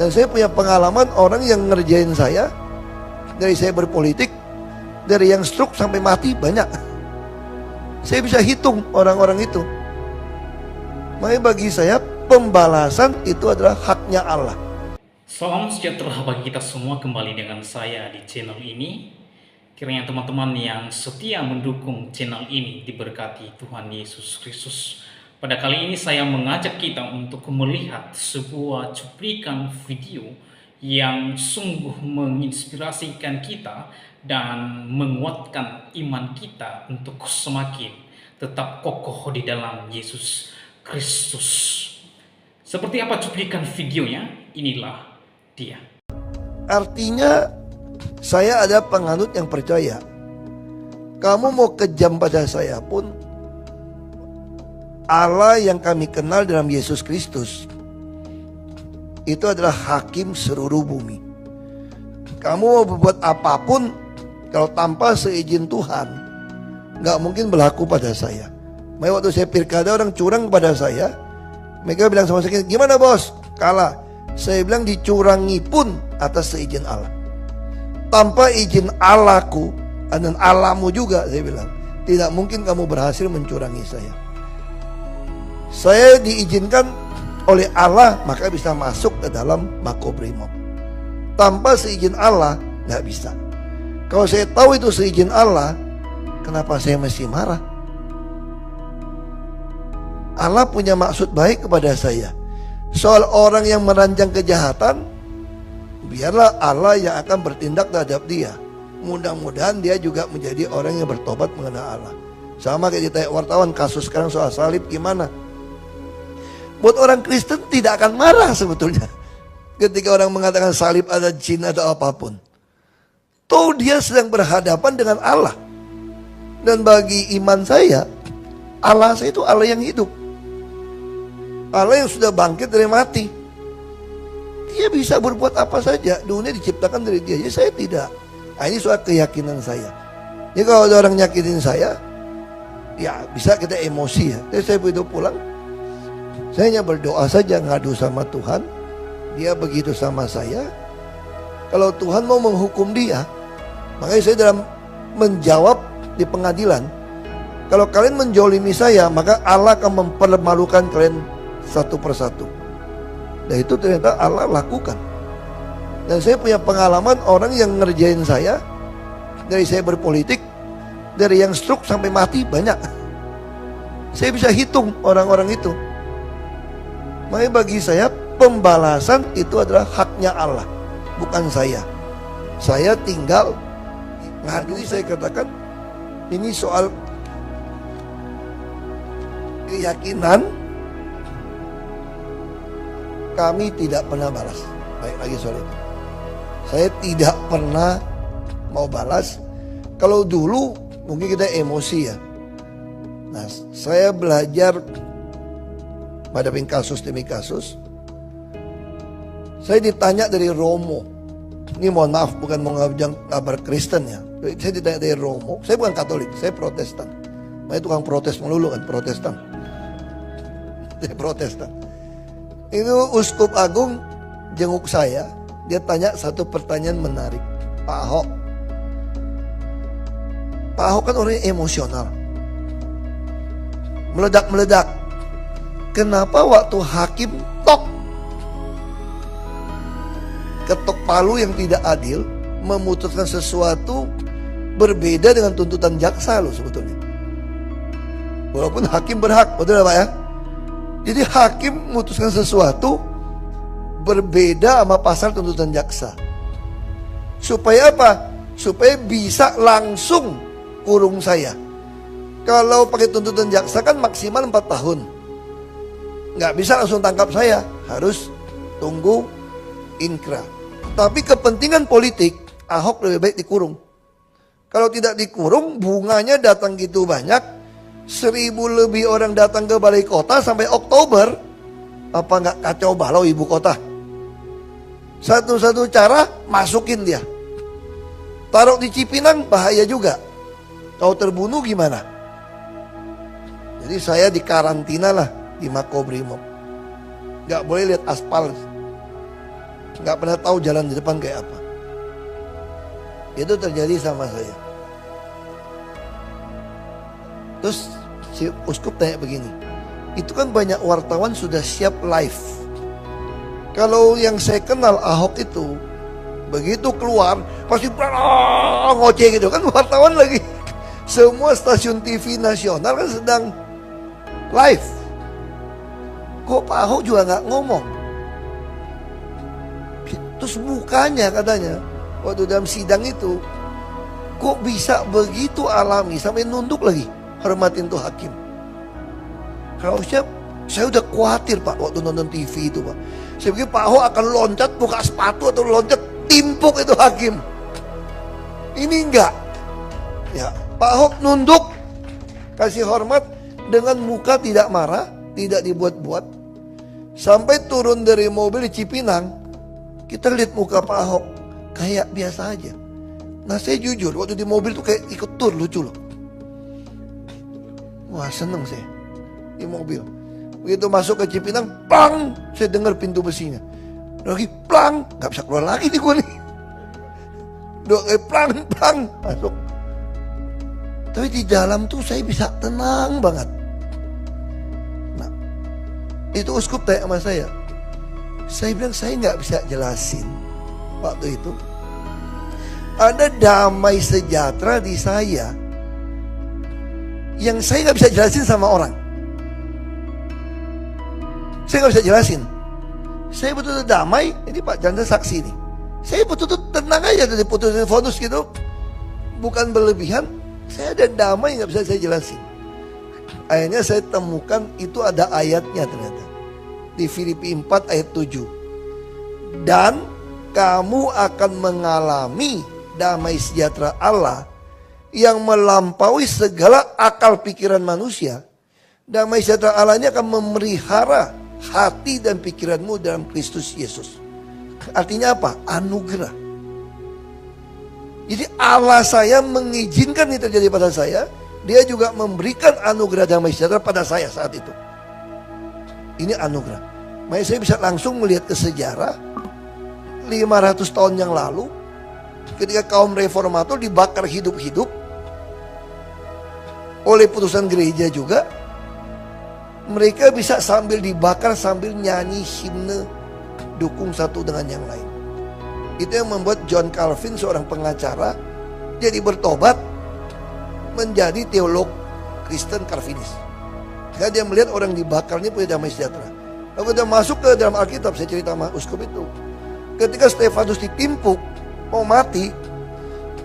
Dan saya punya pengalaman orang yang ngerjain saya, dari saya berpolitik, dari yang stroke sampai mati banyak. Saya bisa hitung orang-orang itu. Makanya bagi saya pembalasan itu adalah haknya Allah. Salam sejahtera bagi kita semua, kembali dengan saya di channel ini. Kiranya teman-teman yang setia mendukung channel ini diberkati Tuhan Yesus Kristus. Pada kali ini saya mengajak kita untuk melihat sebuah cuplikan video yang sungguh menginspirasikan kita dan menguatkan iman kita untuk semakin tetap kokoh di dalam Yesus Kristus. Seperti apa cuplikan videonya? Inilah dia. Artinya saya ada penganut yang percaya, kamu mau kejam pada saya pun, Allah yang kami kenal dalam Yesus Kristus itu adalah hakim seluruh bumi. Kamu mau berbuat apapun, kalau tanpa seizin Tuhan gak mungkin berlaku pada saya. Makanya waktu saya pilkada orang curang kepada saya, mereka bilang sama saya, gimana bos? Kalah. Saya bilang dicurangi pun atas seizin Allah. Tanpa izin Allahku dan Allahmu juga, saya bilang, tidak mungkin kamu berhasil mencurangi saya. Saya diizinkan oleh Allah, maka bisa masuk ke dalam Makobrimob. Tanpa seizin Allah gak bisa. Kalau saya tahu itu seizin Allah, kenapa saya mesti marah? Allah punya maksud baik kepada saya. Soal orang yang merancang kejahatan, biarlah Allah yang akan bertindak terhadap dia. Mudah-mudahan dia juga menjadi orang yang bertobat mengenal Allah. Sama kayak ditanya wartawan kasus sekarang soal salib gimana. Buat orang Kristen tidak akan marah sebetulnya ketika orang mengatakan salib ada jin atau apapun. Toh dia sedang berhadapan dengan Allah. Dan bagi iman saya, Allah saya itu Allah yang hidup, Allah yang sudah bangkit dari mati. Dia bisa berbuat apa saja. Dunia diciptakan dari dia. Jadi saya tidak. Nah, ini soal keyakinan saya. Jadi kalau ada orang nyakitin saya, ya bisa kita emosi ya. Jadi saya begitu pulang, saya hanya berdoa saja, ngadu sama Tuhan. Dia begitu sama saya. Kalau Tuhan mau menghukum dia, makanya saya dalam menjawab di pengadilan, kalau kalian menjolimi saya, maka Allah akan mempermalukan kalian satu persatu. Dan itu ternyata Allah lakukan. Dan saya punya pengalaman orang yang ngerjain saya, dari saya berpolitik, dari yang stroke sampai mati banyak. Saya bisa hitung orang-orang itu. Makanya bagi saya pembalasan itu adalah haknya Allah, bukan saya. Saya tinggal ngadili. Saya katakan ini soal keyakinan, kami tidak pernah balas. Baik lagi soal itu, saya tidak pernah mau balas. Kalau dulu mungkin kita emosi ya. Nah, saya belajar hadapin kasus demi kasus. Saya ditanya dari Romo. Ini mohon maaf, bukan mau ngajak kabar Kristen ya. Saya ditanya dari Romo. Saya bukan Katolik, saya Protestan. Makanya tukang protes melulu kan, Protestan. Saya Protestan. Itu Uskup Agung jenguk saya. Dia tanya satu pertanyaan menarik. Pak Ahok. Pak Ahok kan orangnya emosional, meledak-meledak. Kenapa waktu hakim ketok palu yang tidak adil, memutuskan sesuatu berbeda dengan tuntutan jaksa loh sebetulnya. Walaupun hakim berhak, betul Pak ya? Jadi hakim memutuskan sesuatu berbeda sama pasal tuntutan jaksa. Supaya apa? Supaya bisa langsung kurung saya. Kalau pakai tuntutan jaksa kan maksimal 4 tahun. Nggak bisa langsung tangkap saya, harus tunggu inkra. Tapi kepentingan politik, Ahok lebih baik dikurung. Kalau tidak dikurung, bunganya datang gitu banyak, 1000 lebih orang datang ke balai kota sampai Oktober. Apa nggak kacau balau ibu kota? Satu-satu cara masukin dia, taruh di Cipinang, bahaya juga. Kalau terbunuh gimana? Jadi saya dikarantina lah di Makobrimob. Gak boleh lihat aspal. nggak pernah tahu jalan di depan kayak apa. Itu terjadi sama saya. Terus si uskup tanya begini, itu kan banyak wartawan sudah siap live. Kalau yang saya kenal Ahok itu, begitu keluar pasti ngoceh gitu kan, wartawan lagi. Semua stasiun TV nasional kan sedang live. Kok Pak Ahok juga nggak ngomong? Terus mukanya katanya waktu dalam sidang itu, kok bisa begitu alami sampai nunduk lagi, hormatin tuh hakim. Kalau saya udah khawatir Pak waktu nonton TV itu Pak. Saya pikir Pak Ahok akan loncat buka sepatu atau loncat timpuk itu hakim. Ini enggak. Ya, Pak Ahok nunduk, kasih hormat dengan muka tidak marah, tidak dibuat-buat. Sampai turun dari mobil di Cipinang, kita lihat muka Pak Ahok kayak biasa aja. Nah saya jujur, waktu di mobil tuh kayak ikut tur, lucu loh. Wah seneng saya di mobil. Begitu masuk ke Cipinang, plang, saya dengar pintu besinya. Lagi plang, gak bisa keluar lagi nih gue nih. Dua kali plang, plang, masuk. Tapi di dalam tuh saya bisa tenang banget. Nah, itu uskup tanya sama saya. Saya bilang saya gak bisa jelasin waktu itu. Ada damai sejahtera di saya yang saya gak bisa jelasin sama orang. Saya gak bisa jelasin. Saya betul-betul damai. Ini Pak Janda saksi nih. Saya betul-betul tenang aja dari putusin vonis gitu. Bukan berlebihan. Saya ada damai yang gak bisa saya jelasin. Akhirnya saya temukan itu ada ayatnya ternyata. Di Filipi 4 ayat 7. Dan kamu akan mengalami damai sejahtera Allah yang melampaui segala akal pikiran manusia. Damai sejahtera Allah ini akan memelihara hati dan pikiranmu dalam Kristus Yesus. Artinya apa? Anugerah. Jadi Allah saya mengizinkan ini terjadi pada saya. Dia juga memberikan anugerah damai sejahtera pada saya saat itu. Ini anugerah. Makanya saya bisa langsung melihat ke sejarah 500 tahun yang lalu, ketika kaum reformator dibakar hidup-hidup oleh putusan gereja juga, mereka bisa sambil dibakar sambil nyanyi himne dukung satu dengan yang lain. Itu yang membuat John Calvin, seorang pengacara, jadi bertobat menjadi teolog Kristen Calvinis. Karena dia melihat orang dibakarnya punya damai sejahtera. Lalu dia masuk ke dalam Alkitab, saya cerita sama uskup itu. Ketika Stefanus ditimpuk mau mati,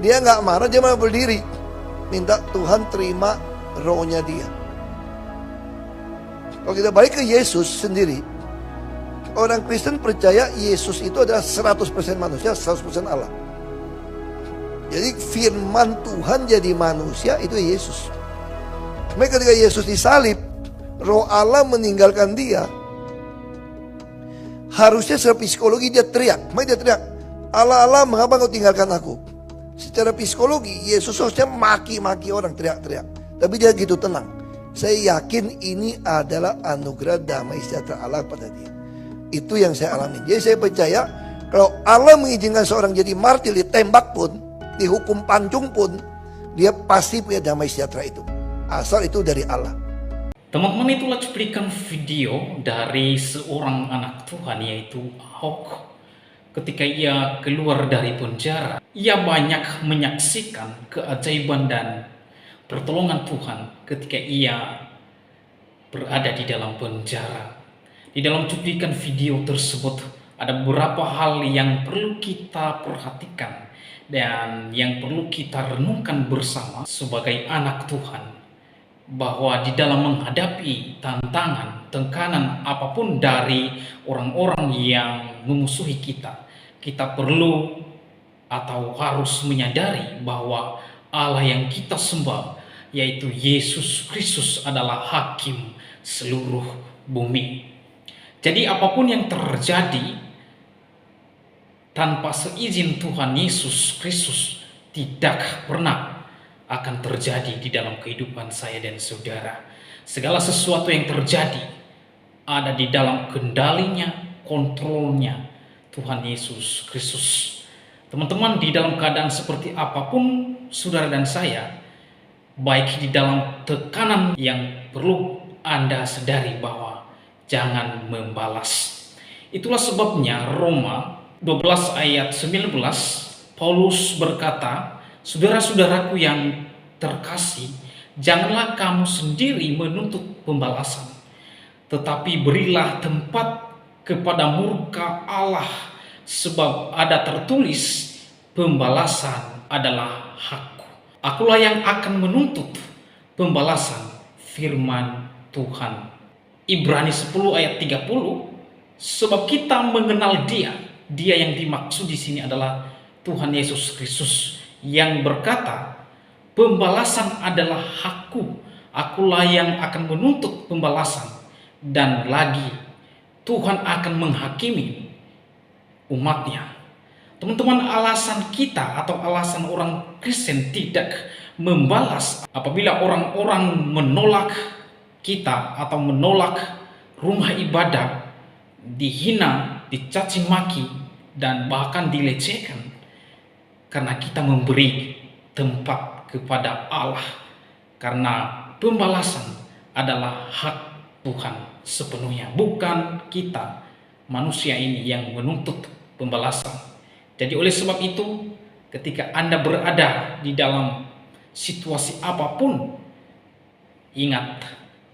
dia nggak marah, dia malah berdiri minta Tuhan terima rohnya dia. Kalau kita balik ke Yesus sendiri, orang Kristen percaya Yesus itu adalah 100% manusia, 100% Allah. Jadi firman Tuhan jadi manusia itu Yesus. Maka ketika Yesus disalib, roh Allah meninggalkan dia. Harusnya secara psikologi dia teriak. Maka dia teriak, Allah, Allah, mengapa engkau tinggalkan aku? Secara psikologi Yesus harusnya maki-maki orang, teriak-teriak. Tapi dia gitu tenang. Saya yakin ini adalah anugerah damai sejahtera Allah pada dia. Itu yang saya alami. Jadi saya percaya kalau Allah mengizinkan seorang jadi martir, ditembak pun, dihukum pancung pun, dia pasti punya damai sejahtera itu. Asal itu dari Allah. Teman-teman, itulah cuplikan video dari seorang anak Tuhan yaitu Ahok. Ketika ia keluar dari penjara, ia banyak menyaksikan keajaiban dan pertolongan Tuhan ketika ia berada di dalam penjara. Di dalam cuplikan video tersebut ada beberapa hal yang perlu kita perhatikan dan yang perlu kita renungkan bersama sebagai anak Tuhan. Bahwa di dalam menghadapi tantangan, tekanan apapun dari orang-orang yang memusuhi kita, kita perlu atau harus menyadari bahwa Allah yang kita sembah, yaitu Yesus Kristus, adalah hakim seluruh bumi. Jadi apapun yang terjadi tanpa seizin Tuhan Yesus Kristus tidak pernah akan terjadi di dalam kehidupan saya dan saudara. Segala sesuatu yang terjadi ada di dalam kendalinya, kontrolnya Tuhan Yesus Kristus. Teman-teman, di dalam keadaan seperti apapun saudara dan saya, baik di dalam tekanan, yang perlu Anda sadari bahwa jangan membalas. Itulah sebabnya Roma 12 ayat 19, Paulus berkata, "Saudara-saudaraku yang terkasih, janganlah kamu sendiri menuntut pembalasan, tetapi berilah tempat kepada murka Allah, sebab ada tertulis, pembalasan adalah hakku. Akulah yang akan menuntut pembalasan, firman Tuhan." Ibrani 10 ayat 30, sebab kita mengenal Dia yang dimaksud di sini adalah Tuhan Yesus Kristus, yang berkata, "Pembalasan adalah hakku, akulah yang akan menuntut pembalasan." Dan lagi, Tuhan akan menghakimi umatnya. Teman-teman, alasan kita atau alasan orang Kristen tidak membalas apabila orang-orang menolak kita atau menolak rumah ibadah, dihina, dicaci maki, dan bahkan dilecehkan, karena kita memberi tempat kepada Allah, karena pembalasan adalah hak Tuhan sepenuhnya, bukan kita manusia ini yang menuntut pembalasan. Jadi oleh sebab itu, ketika Anda berada di dalam situasi apapun, ingat,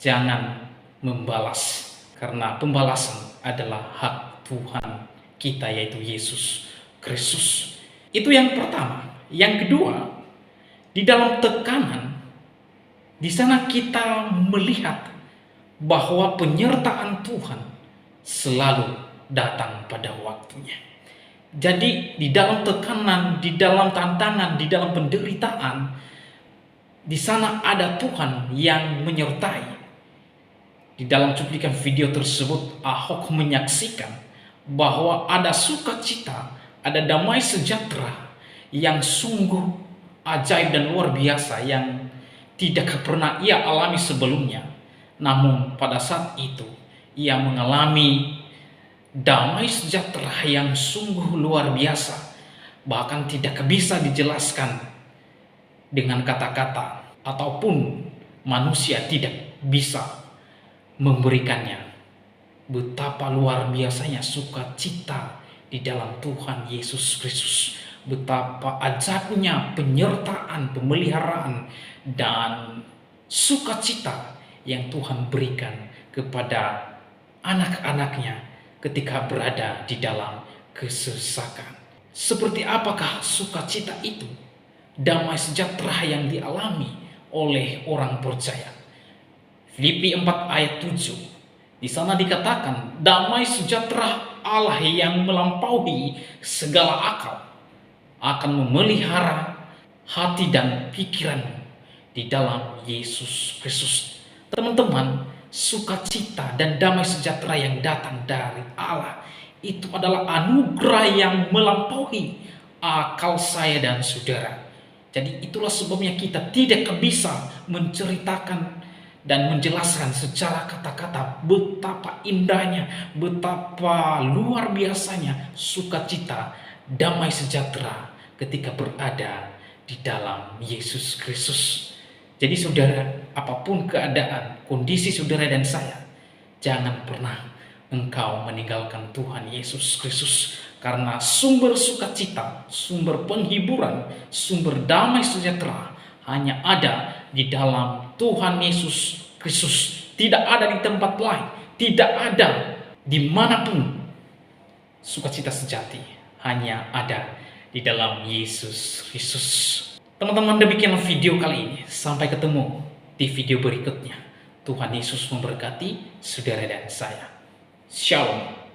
jangan membalas, karena pembalasan adalah hak Tuhan kita, yaitu Yesus Kristus. Itu yang pertama. Yang kedua, di dalam tekanan, di sana kita melihat bahwa penyertaan Tuhan selalu datang pada waktunya. Jadi di dalam tekanan, di dalam tantangan, di dalam penderitaan, di sana ada Tuhan yang menyertai. Di dalam cuplikan video tersebut, Ahok menyaksikan bahwa ada sukacita, ada damai sejahtera yang sungguh ajaib dan luar biasa yang tidak pernah ia alami sebelumnya. Namun pada saat itu ia mengalami damai sejahtera yang sungguh luar biasa, bahkan tidak bisa dijelaskan dengan kata-kata, ataupun manusia tidak bisa memberikannya. Betapa luar biasanya sukacita di dalam Tuhan Yesus Kristus, betapa ajaibnya penyertaan, pemeliharaan, dan sukacita yang Tuhan berikan kepada anak-anaknya ketika berada di dalam kesesakan. Seperti apakah sukacita itu, damai sejahtera yang dialami oleh orang percaya? Filipi 4 ayat 7, di sana dikatakan, damai sejahtera Allah yang melampaui segala akal akan memelihara hati dan pikiranmu di dalam Yesus Kristus. Teman-teman, sukacita dan damai sejahtera yang datang dari Allah itu adalah anugerah yang melampaui akal saya dan saudara. Jadi itulah sebabnya kita tidak bisa menceritakan dan menjelaskan secara kata-kata betapa indahnya, betapa luar biasanya sukacita, damai sejahtera ketika berada di dalam Yesus Kristus. Jadi saudara, apapun keadaan, kondisi saudara dan saya, jangan pernah engkau meninggalkan Tuhan Yesus Kristus, karena sumber sukacita, sumber penghiburan, sumber damai sejahtera hanya ada di dalam Tuhan Yesus Kristus. Tidak ada di tempat lain, tidak ada dimanapun. Sukacita sejati hanya ada di dalam Yesus Kristus. Teman-teman, demikian video kali ini. Sampai ketemu di video berikutnya. Tuhan Yesus memberkati saudara dan saya. Shalom.